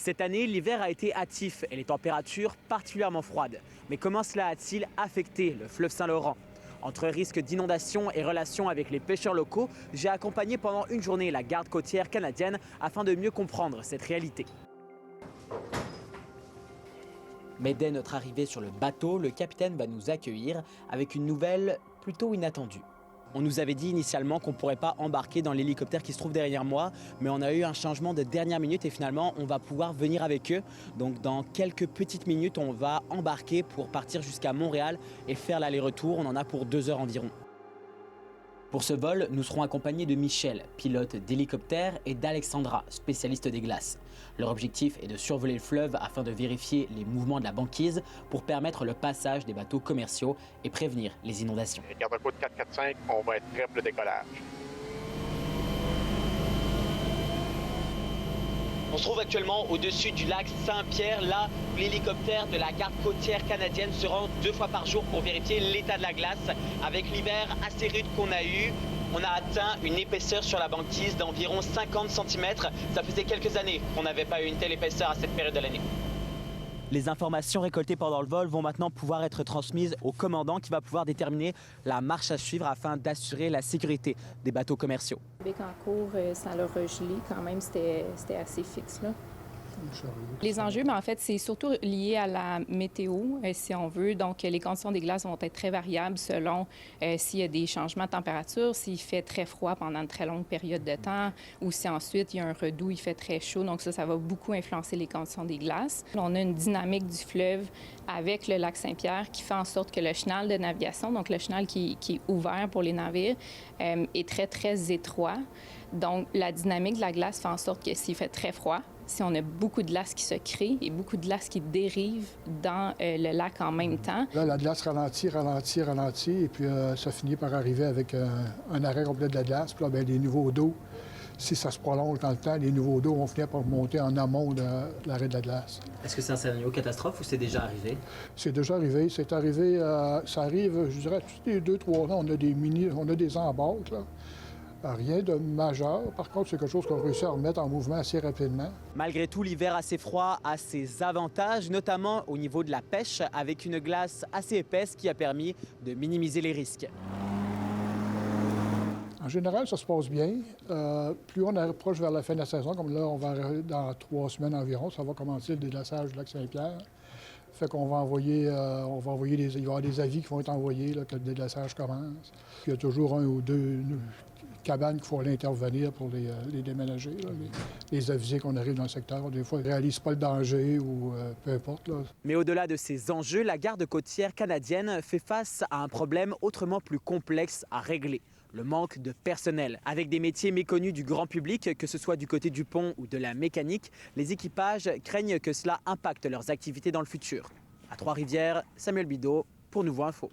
Cette année, l'hiver a été hâtif et les températures particulièrement froides. Mais comment cela a-t-il affecté le fleuve Saint-Laurent? Entre risques d'inondation et relations avec les pêcheurs locaux, j'ai accompagné pendant une journée la garde côtière canadienne afin de mieux comprendre cette réalité. Mais dès notre arrivée sur le bateau, le capitaine va nous accueillir avec une nouvelle plutôt inattendue. On nous avait dit initialement qu'on ne pourrait pas embarquer dans l'hélicoptère qui se trouve derrière moi, mais on a eu un changement de dernière minute et finalement on va pouvoir venir avec eux. Donc dans quelques petites minutes, on va embarquer pour partir jusqu'à Montréal et faire l'aller-retour. On en a pour 2 heures environ. Pour ce vol, nous serons accompagnés de Michel, pilote d'hélicoptère, et d'Alexandra, spécialiste des glaces. Leur objectif est de survoler le fleuve afin de vérifier les mouvements de la banquise pour permettre le passage des bateaux commerciaux et prévenir les inondations. Garde-côte 445, on va être prêt pour le décollage. On se trouve actuellement au-dessus du lac Saint-Pierre, là où l'hélicoptère de la garde côtière canadienne se rend 2 fois par jour pour vérifier l'état de la glace. Avec l'hiver assez rude qu'on a eu, on a atteint une épaisseur sur la banquise d'environ 50 cm. Ça faisait quelques années qu'on n'avait pas eu une telle épaisseur à cette période de l'année. Les informations récoltées pendant le vol vont maintenant pouvoir être transmises au commandant qui va pouvoir déterminer la marche à suivre afin d'assurer la sécurité des bateaux commerciaux. Bécancour, Saint-Laurent-Gelé, quand même, c'était assez fixe, là. Les enjeux, en fait, c'est surtout lié à la météo, si on veut. Donc, les conditions des glaces vont être très variables selon s'il y a des changements de température, s'il fait très froid pendant une très longue période de temps, ou si ensuite il y a un redout, il fait très chaud. Donc, ça va beaucoup influencer les conditions des glaces. On a une dynamique du fleuve avec le lac Saint-Pierre qui fait en sorte que le chenal de navigation, donc le chenal qui est ouvert pour les navires, est très, très étroit. Donc, la dynamique de la glace fait en sorte que s'il fait très froid, si on a beaucoup de glace qui se crée et beaucoup de glace qui dérive dans le lac en même temps. Là, la glace ralentit, et puis ça finit par arriver avec un arrêt complet de la glace. Puis là, bien, les niveaux d'eau, si ça se prolonge dans le temps, les niveaux d'eau vont finir par monter en amont de l'arrêt de la glace. Est-ce que c'est un scénario catastrophe ou c'est déjà arrivé? C'est déjà arrivé. C'est arrivé, ça arrive, je dirais, tous les 2-3 ans, on a des embarques, là. Rien de majeur. Par contre, c'est quelque chose qu'on réussit à remettre en mouvement assez rapidement. Malgré tout, l'hiver assez froid a ses avantages, notamment au niveau de la pêche, avec une glace assez épaisse qui a permis de minimiser les risques. En général, ça se passe bien. Plus on approche vers la fin de la saison, comme là, on va dans 3 semaines environ, ça va commencer le déglaçage du lac Saint-Pierre. Fait qu'on va envoyer, il va y avoir des avis qui vont être envoyés là, que le déglaçage commence. Puis il y a toujours 1 ou 2 cabanes qu'il faut aller intervenir pour les déménager, là, les aviser qu'on arrive dans le secteur. Des fois, ils ne réalisent pas le danger ou peu importe. Là. Mais au-delà de ces enjeux, la garde côtière canadienne fait face à un problème autrement plus complexe à régler. Le manque de personnel. Avec des métiers méconnus du grand public, que ce soit du côté du pont ou de la mécanique, les équipages craignent que cela impacte leurs activités dans le futur. À Trois-Rivières, Samuel Bidot pour Nouveau Info.